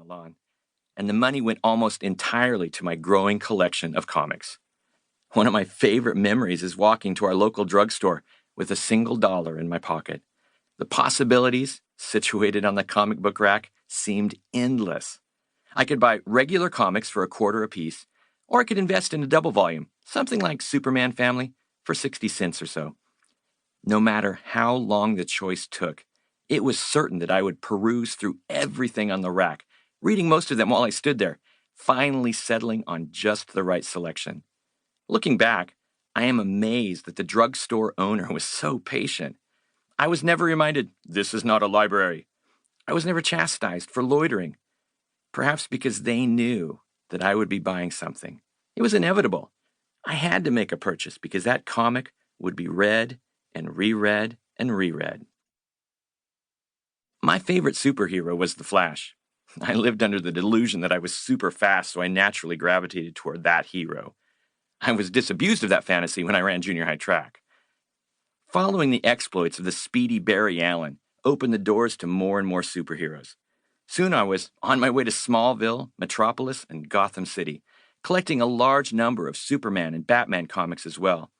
lawn, and the money went almost entirely to my growing collection of comics. One of my favorite memories is walking to our local drugstore with a single dollar in my pocket. The possibilities, situated on the comic book rack, seemed endless. I could buy regular comics for $0.25 apiece, or I could invest in a double volume, something like Superman Family, for 60 cents or so. No matter how long the choice took, it was certain that I would peruse through everything on the rack, reading most of them while I stood there, finally settling on just the right selection. Looking back, I am amazed that the drugstore owner was so patient. I was never reminded, "This is not a library." I was never chastised for loitering. Perhaps because they knew that I would be buying something. It was inevitable. I had to make a purchase because that comic would be read and reread and reread. My favorite superhero was the Flash. I lived under the delusion that I was super fast, so I naturally gravitated toward that hero. I was disabused of that fantasy when I ran junior high track. Following the exploits of the speedy Barry Allen opened the doors to more and more superheroes. Soon I was on my way to Smallville, Metropolis, and Gotham City, collecting a large number of Superman and Batman comics as well.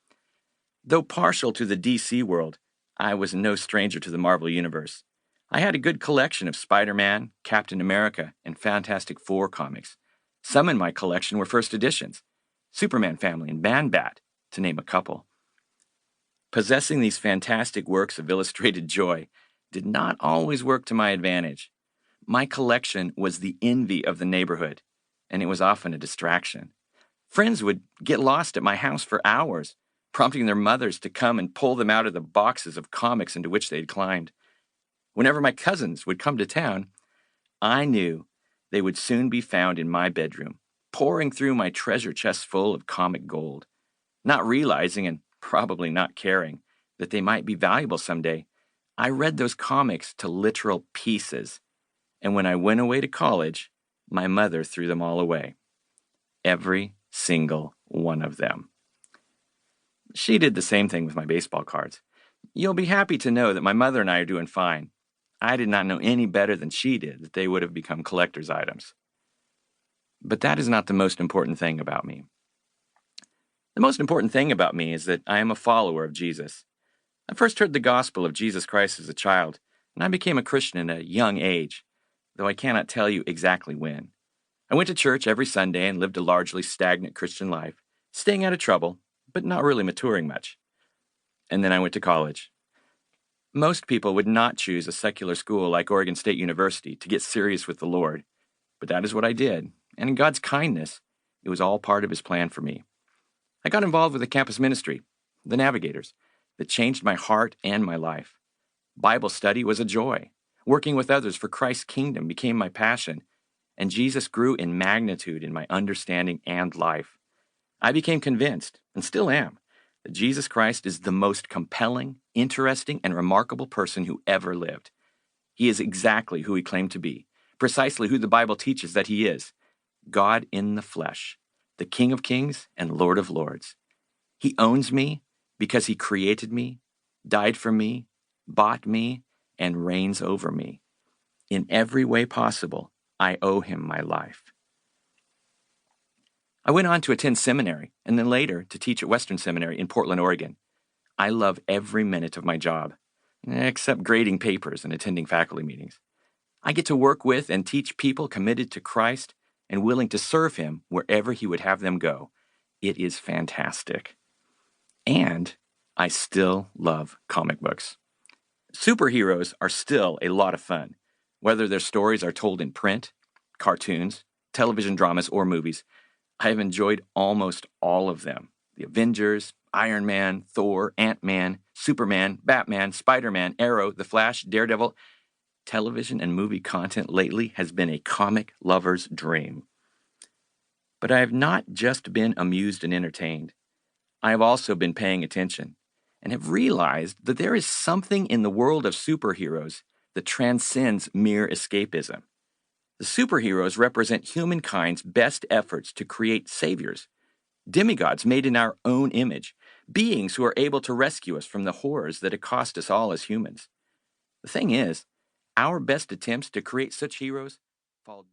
Though partial to the DC world, I was no stranger to the Marvel Universe. I had a good collection of Spider-Man, Captain America, and Fantastic Four comics. Some in my collection were first editions, Superman Family and Man-Bat, to name a couple. Possessing these fantastic works of illustrated joy did not always work to my advantage. My collection was the envy of the neighborhood, and it was often a distraction. Friends would get lost at my house for hours, prompting their mothers to come and pull them out of the boxes of comics into which they had climbed. Whenever my cousins would come to town, I knew they would soon be found in my bedroom, pouring through my treasure chest full of comic gold. Not realizing, and probably not caring, that they might be valuable someday, I read those comics to literal pieces. And when I went away to college, my mother threw them all away. Every single one of them. She did the same thing with my baseball cards. You'll be happy to know that my mother and I are doing fine. I did not know any better than she did that they would have become collector's items. But that is not the most important thing about me. The most important thing about me is that I am a follower of Jesus. I first heard the gospel of Jesus Christ as a child, and I became a Christian at a young age, though I cannot tell you exactly when. I went to church every Sunday and lived a largely stagnant Christian life, staying out of trouble, but not really maturing much. And then I went to college. Most people would not choose a secular school like Oregon State University to get serious with the Lord, but that is what I did, and in God's kindness, it was all part of His plan for me. I got involved with the campus ministry, the Navigators, that changed my heart and my life. Bible study was a joy. Working with others for Christ's kingdom became my passion, and Jesus grew in magnitude in my understanding and life. I became convinced, and still am, that Jesus Christ is the most compelling, interesting, and remarkable person who ever lived. He is exactly who He claimed to be, precisely who the Bible teaches that He is, God in the flesh, the King of Kings and Lord of Lords. He owns me because He created me, died for me, bought me, and reigns over me. In every way possible, I owe Him my life. I went on to attend seminary and then later to teach at Western Seminary in Portland, Oregon. I love every minute of my job, except grading papers and attending faculty meetings. I get to work with and teach people committed to Christ and willing to serve Him wherever He would have them go. It is fantastic. And I still love comic books. Superheroes are still a lot of fun, whether their stories are told in print, cartoons, television dramas, or movies. I have enjoyed almost all of them. The Avengers, Iron Man, Thor, Ant-Man, Superman, Batman, Spider-Man, Arrow, The Flash, Daredevil. Television and movie content lately has been a comic lover's dream. But I have not just been amused and entertained. I have also been paying attention and have realized that there is something in the world of superheroes that transcends mere escapism. The superheroes represent humankind's best efforts to create saviors, demigods made in our own image, beings who are able to rescue us from the horrors that accost us all as humans. The thing is, our best attempts to create such heroes fall